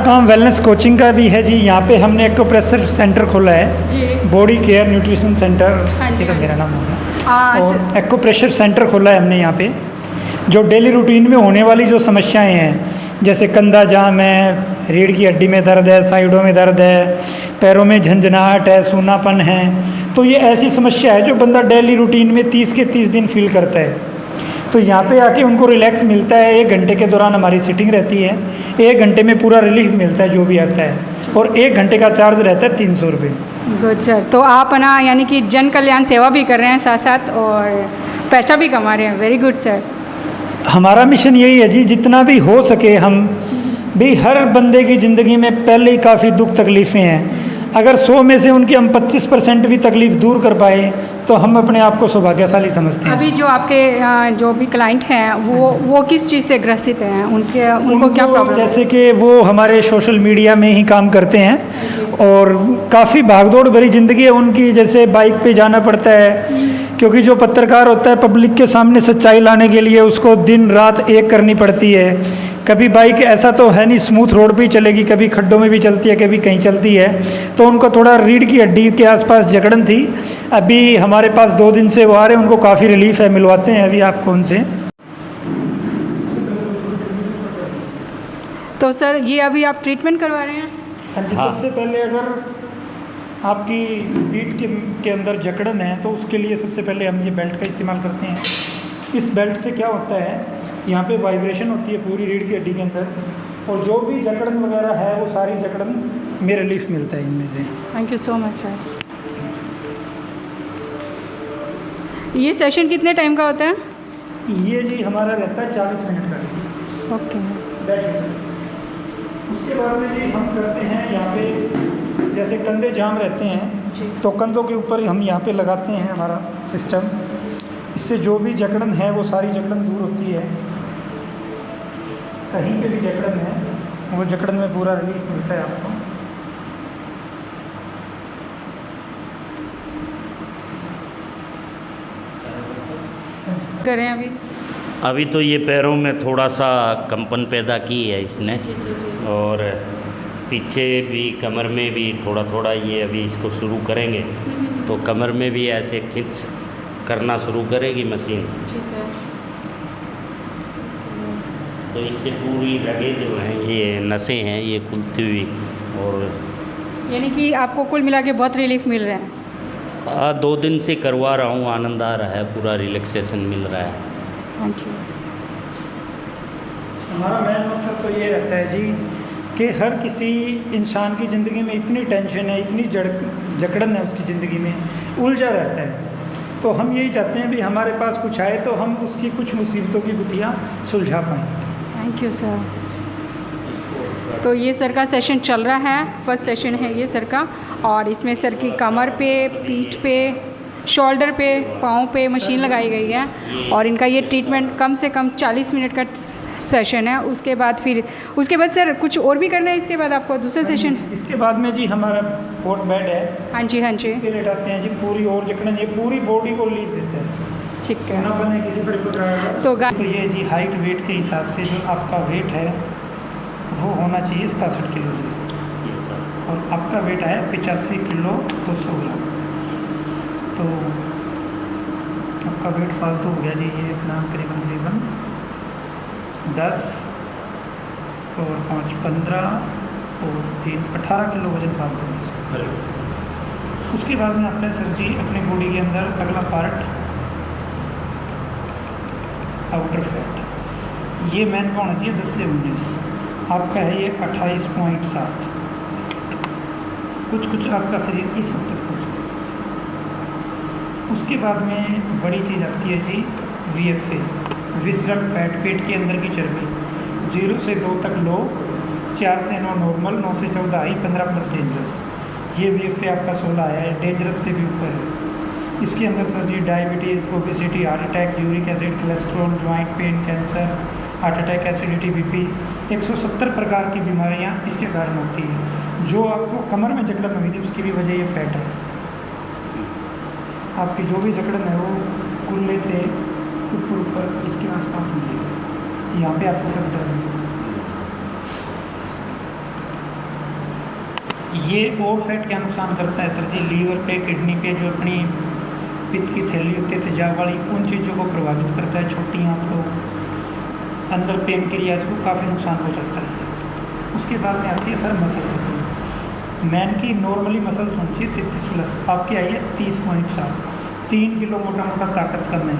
काम wellness coaching का भी है जी। यहाँ पे हमने एक्यूप्रेशर सेंटर खोला है जी। बॉडी केयर न्यूट्रिशन सेंटर, हाँ जी, ये तो हाँ जी। मेरा नाम हो गया। हाँ, और एक्यूप्रेशर सेंटर खोला है हमने यहाँ पे। जो डेली रूटीन में होने वाली जो समस्याएं हैं, जैसे कंधा जाम है, रीढ़ की हड्डी में दर्द है, साइडों में दर्द है, पैरों में झंझनाहट है, सूनापन है, तो ये ऐसी समस्या है जो बंदा डेली रूटीन में 30 के 30 दिन फील करता है। तो यहाँ पे आके उनको रिलैक्स मिलता है। 1 घंटे के दौरान हमारी सिटिंग रहती है। 1 घंटे में पूरा रिलीफ मिलता है जो भी आता है, और 1 घंटे का चार्ज रहता है 300 रुपये। Good sir. तो आप ना यानी कि जन कल्याण सेवा भी कर रहे हैं साथ साथ और पैसा भी कमा रहे हैं। Very good sir. हमारा मिशन यही है जी, जितना भी हो सके हम भी, हर बंदे की ज़िंदगी में पहले ही काफ़ी दुख तकलीफ़ें हैं, अगर 100 में से उनकी हम 25% भी तकलीफ़ दूर कर पाए तो हम अपने आप को सौभाग्यशाली समझते हैं। अभी जो आपके जो भी क्लाइंट हैं वो किस चीज़ से ग्रसित हैं? उनको क्या प्रॉब्लम? जैसे कि वो हमारे सोशल मीडिया में ही काम करते हैं और काफ़ी भागदौड़ भरी ज़िंदगी है उनकी। जैसे बाइक पे जाना पड़ता है, क्योंकि जो पत्रकार होता है पब्लिक के सामने सच्चाई लाने के लिए उसको दिन रात एक करनी पड़ती है। कभी बाइक ऐसा तो है नहीं स्मूथ रोड पे ही चलेगी, कभी खड्डों में भी चलती है, कभी कहीं चलती है। तो उनको थोड़ा रीढ़ की हड्डी के आसपास जकड़न थी। अभी हमारे पास 2 दिन से वो आ रहे हैं, उनको काफ़ी रिलीफ है। मिलवाते हैं अभी आपको उनसे। तो सर ये अभी आप ट्रीटमेंट करवा रहे हैं? हाँ जी। सबसे पहले अगर आपकी पीठ के अंदर जकड़न है तो उसके लिए सबसे पहले हम ये बेल्ट का इस्तेमाल करते हैं। इस बेल्ट से क्या होता है, यहाँ पे वाइब्रेशन होती है पूरी रीढ़ की हड्डी के अंदर, और जो भी जकड़न वगैरह है वो सारी जकड़न में रिलीफ मिलता है इनमें से। Thank you so much sir. ये सेशन कितने टाइम का होता है? ये जी हमारा रहता है 40 मिनट का। ओके। उसके बाद में जी हम करते हैं यहाँ पे, जैसे कंधे जाम रहते हैं तो कंधों के ऊपर हम यहाँ पे लगाते हैं हमारा सिस्टम। इससे जो भी जकड़न है वो सारी जकड़न दूर होती है। कहीं पे भी जकड़न है वो जकड़न में पूरा रिलीफ मिलता है आपको। करें अभी तो ये पैरों में थोड़ा सा कंपन पैदा की है इसने। और पीछे भी कमर में भी थोड़ा थोड़ा ये अभी इसको शुरू करेंगे तो कमर में भी ऐसे खिंच करना शुरू करेगी मशीन। जी सर। तो इससे पूरी रगें जो हैं, ये नसें हैं, ये खुलती हुई, और यानी कि आपको कुल मिला के बहुत रिलीफ मिल रहा है? 2 दिन से करवा रहा हूँ, आनंद आ रहा है, पूरा रिलैक्सेशन मिल रहा है। Thank you. हमारा मेन मकसद तो ये रहता है जी कि हर किसी इंसान की ज़िंदगी में इतनी टेंशन है, इतनी जकड़न है उसकी ज़िंदगी में, उलझा रहता है। तो हम यही चाहते हैं भी हमारे पास कुछ आए तो हम उसकी कुछ मुसीबतों की गुत्थियाँ सुलझा पाएँ। Thank you sir. तो ये सर का सेशन चल रहा है, फर्स्ट सेशन है ये सर का, और इसमें सर की कमर पे, पीठ पे, शोल्डर पे, पाँव पे मशीन लगाई गई है। और इनका ये ट्रीटमेंट कम से कम 40 मिनट का सेशन है। उसके बाद सर कुछ और भी करना है? इसके बाद आपको दूसरा सेशन? इसके बाद में जी हमारा कोट बेड है। हाँ जी, हाँ जी। इसके लेटाते हैं जी, पूरी और जकड़न, ये पूरी बॉडी को रिलीफ देता है। ठीक है। सोनापन है किसी बड़े प्रकार का तो ये जी हाइट वेट के हिसाब से जो आपका वेट है वो होना चाहिए 67 किलो जी। और आपका वेट है 85 किलो 200 ग्राम। तो आपका वेट फालतू हो गया जी, ये अपना करीबन 10 और 5 15 और 3 18 किलो वजन फालतू है। उसके बाद में आता है सर जी अपनी बॉडी के अंदर अगला पार्ट, आउटर फैट। ये मैन का होना चाहिए 10 से 19, आपका है ये 28.7। कुछ आपका शरीर इस हद तक सोच। उसके बाद में बड़ी चीज़ आती है जी VFA, विसरल फैट, पेट के अंदर की चर्बी। 0 से 2 तक लो, 4 से 9 नॉर्मल, 9 से 14 हाई, 15 प्लस डेंजरस। ये VFA आपका 16 है, डेंजरस से भी ऊपर है। इसके अंदर sir ji diabetes, obesity, heart attack, uric acid, cholesterol, joint pain, cancer, heart attack, acidity, BP, 170 प्रकार की बीमारियां इसके कारण होती है। जो आपको कमर में जकड़न हुई थी उसकी भी वजह ये फैट है। आपकी जो भी जकड़न है वो कुल्ले से ऊपर इसके आसपास मिलेगी। यहाँ पे आपको कभी दर्द नहीं होगा। ये और फैट क्या नुकसान करता है सर जी? लीवर पे, किडनी पे, जो अपनी पित्त की थैली होती है तेजाब वाली, उन चीज़ों को प्रभावित करता है। छोटी आंत को, अंदर पेन क्रियाज को काफ़ी नुकसान हो जाता है। उसके बाद में आती है सर मसल्स अपनी। मैन की नॉर्मली मसल्स होनी चाहिए 33+, आपकी आई है 30.7। 3 किलो मोटा मोटा ताकत कम है।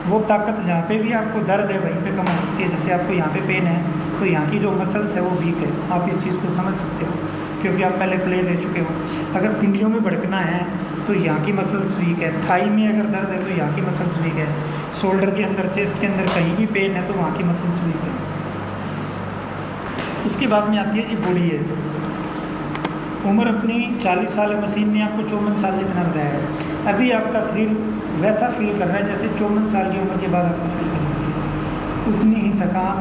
वो ताकत जहाँ पे भी आपको दर्द है वहीं पे कम हो सकती है। जैसे आपको यहाँ पे पेन है तो यहाँ की जो मसल्स है वो वीक है। आप इस चीज़ को समझ सकते हो क्योंकि आप पहले प्ले ले चुके हो। अगर पिंडियों में भड़कना है तो यहाँ की मसल्स वीक है। थाई में अगर दर्द है तो यहाँ की मसल्स वीक है। शोल्डर के अंदर, चेस्ट के अंदर कहीं भी पेन है तो वहाँ की मसल्स वीक है। उसके बाद में आती है जी बॉडी एज। उम्र अपनी 40 साल है, मशीन ने आपको 54 साल जितना बताया है। अभी आपका शरीर वैसा फील कर रहा है जैसे 54 साल की उम्र के बाद आपको फील करना चाहिए। उतनी ही थकान,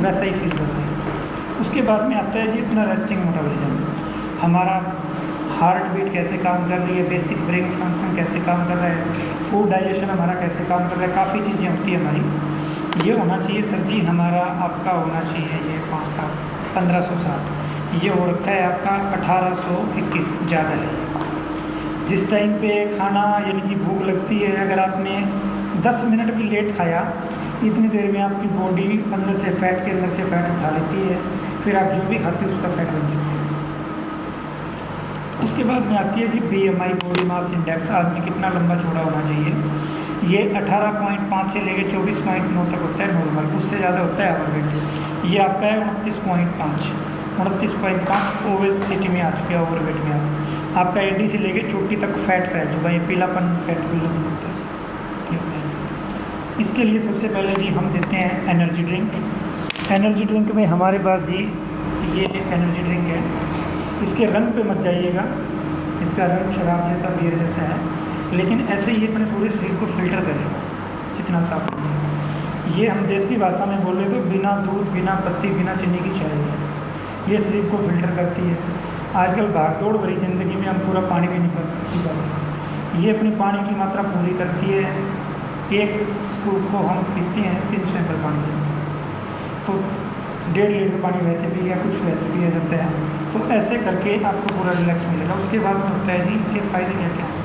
वैसा ही फील करते हैं। उसके बाद में आता है जी अपना रेस्टिंग मेटाबॉलिज्म। हमारा हार्ट बीट कैसे काम कर रही है, बेसिक ब्रेन फंक्शन कैसे काम कर रहा है, फूड डाइजेशन हमारा कैसे काम कर रहा है, काफ़ी चीज़ें होती है हमारी। ये होना चाहिए सर जी हमारा, आपका होना चाहिए ये 5 साल 1560। ये हो रखा है आपका 1821, ज़्यादा है। जिस टाइम पे खाना यानी कि भूख लगती है, अगर आपने 10 मिनट भी लेट खाया, इतनी देर में आपकी बॉडी अंदर से फैट के अंदर से फैट उठा लेती है। फिर आप जो भी खाते हो उसका फैट बन जाता है। उसके बाद में आती है जी BMI, बॉडी मास इंडेक्स। आदमी कितना लंबा चौड़ा होना चाहिए। ये 18.5 से लेकर 24.9 तक होता है नॉर्मल, उससे ज़्यादा होता है ओवरवेट। ये आपका है 29.5। 29.5 ओबेसिटी में आ चुके हैं, ओवरवेट में आपका एडी से लेकर चोटी तक फैट फैल चुका है। पीलापन, फैट पीलापन होता है। इसके लिए सबसे पहले जी हम देते हैं एनर्जी ड्रिंक। एनर्जी ड्रिंक में हमारे पास जी ये एनर्जी ड्रिंक है। इसके रंग पे मत जाइएगा, इसका रंग शराब जैसा, बियर जैसा है, लेकिन ऐसे ही अपने पूरे शरीर को फिल्टर करेगा जितना साफ होगा। ये हम देसी भाषा में बोले तो बिना दूध, बिना पत्ती, बिना चीनी की चाय है। ये शरीर को फिल्टर करती है। आजकल भागदौड़ भरी ज़िंदगी में हम पूरा पानी भी नहीं पी पाते। ये अपनी पानी की मात्रा पूरी करती है। एक स्कूप को हम पीते हैं 300 ml पानी में, तो 1.5 लीटर पानी वैसे पी गया, कुछ वैसे पिया जाता है। तो ऐसे करके आपको पूरा रिलैक्स मिलेगा। उसके बाद में होता है जी इसके फ़ायदे क्या क्या हैं।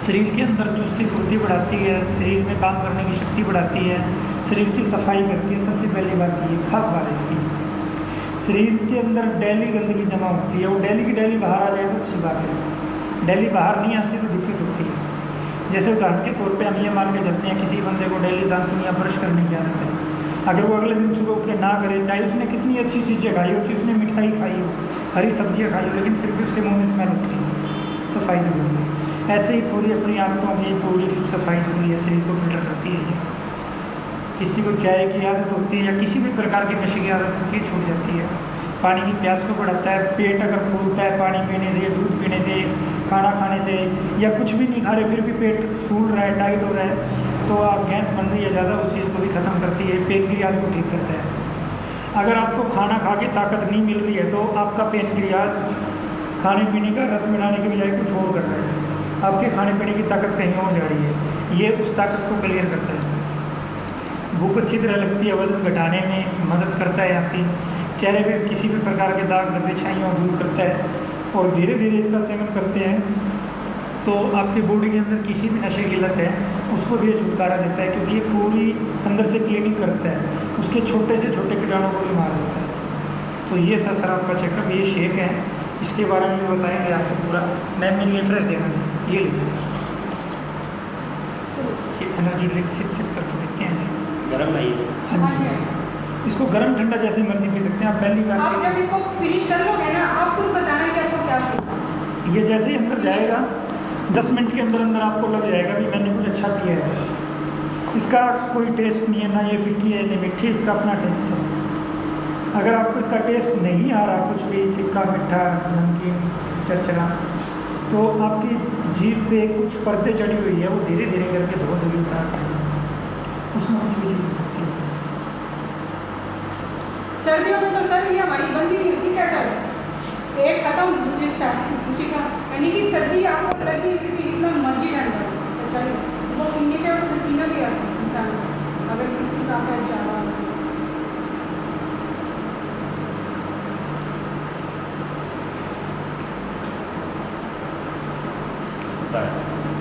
शरीर के अंदर चुस्ती फुर्ती बढ़ाती है, शरीर में काम करने की शक्ति बढ़ाती है, शरीर की सफाई करती है। सबसे पहली बात ये खास बात है इसकी, शरीर के अंदर डेली गंदगी जमा होती है, वो डेली की डेली बाहर आ जाए तो अच्छी बात है। डेली बाहर नहीं आती तो दिक्कत होती है। जैसे उदाहरण के तौर पे हम ये मान के चलते हैं किसी बंदे को डेली दांतुन या ब्रश करने की आदत है। अगर वो अगले दिन सुबह उठ के ना करे, चाहे उसने कितनी अच्छी चीज़ें खाई हो, उसने मिठाई खाई हो, हरी सब्जियाँ खाई हो, लेकिन फिर भी उसके मुँह में स्मेल होती है। सफाई जरूरी है। ऐसे ही पूरी अपनी आदतों की पूरी सफाई जरूरी है, शरीर को फिल्टर करती है। किसी को चाय की आदत होती है या किसी भी प्रकार के नशे की आदत होती है, छूट जाती है। पानी की प्यास को बढ़ाता है। पेट अगर फूलता है पानी पीने से, दूध पीने से, खाना खाने से, या कुछ भी नहीं खा रहे फिर भी पेट फूल रहा है, टाइट हो रहा है, तो आप गैस बन रही है ज़्यादा, उस चीज़ को भी ख़त्म करती है। पेनक्रियाज को ठीक करता है। अगर आपको खाना खा के ताकत नहीं मिल रही है तो आपका पेनक्रियाज खाने पीने का रस मिलाने के बजाय कुछ और कर रहा है, आपके खाने पीने की ताकत कहीं और जा रही है। ये उस ताकत को क्लियर करता है। भूख अच्छी तरह लगती है, वज़न घटाने में मदद करता है, आपकी चेहरे पे किसी भी प्रकार के दाग धब्बे छाइयों दूर करता है। और धीरे धीरे इसका सेवन करते हैं तो आपकी बॉडी के अंदर किसी भी नशे की लत है उसको भी ये छुटकारा देता है, क्योंकि ये पूरी अंदर से क्लीनिंग करता है, उसके छोटे से छोटे कीटाणु को भी मार देता है। तो ये था सर आपका चेकअप। ये शेक है, इसके बारे में भी बताएंगे आपको पूरा। मैं मेरे लिए फ्रेश देना चाहिए। ये लीजिए सर, ये एनर्जी ड्रिंक सिप सिप करके पीते हैं। गर्म है ये? हाँ जी, इसको गर्म ठंडा जैसे मर्जी पी सकते हैं आप। पहली बार आप जब इसको फिनिश कर लोगे ना, आप खुद बताना कि आपको क्या पीना। ये जैसे ही अंदर जाएगा 10 मिनट के अंदर अंदर आपको लग जाएगा कि मैंने कुछ अच्छा किया है। इसका कोई टेस्ट नहीं है, ना ये फीकी है ना मीठी, इसका अपना टेस्ट है। अगर आपको इसका टेस्ट नहीं आ रहा, कुछ भी फीका, मीठा, नमकीन, चरचरा, तो आपकी जीभ पे कुछ परतें चढ़ी हुई है, वो धीरे धीरे करके धो धीरे उतारते हैं, उसमें कुछ भी चीज़ हो सकती है। सर्दियों में तो सर ये हमारी बंदी नहीं होती कैटल, एक खत्म दूसरी स्टार्ट, दूसरी का, यानी कि सर्दी आपको लगी इसकी जितना मर्जी ठंडा सच्चाई वो पीने के और पसीना भी आता है इंसान को, अगर किसी का फैट ज़्यादा। अच्छा है।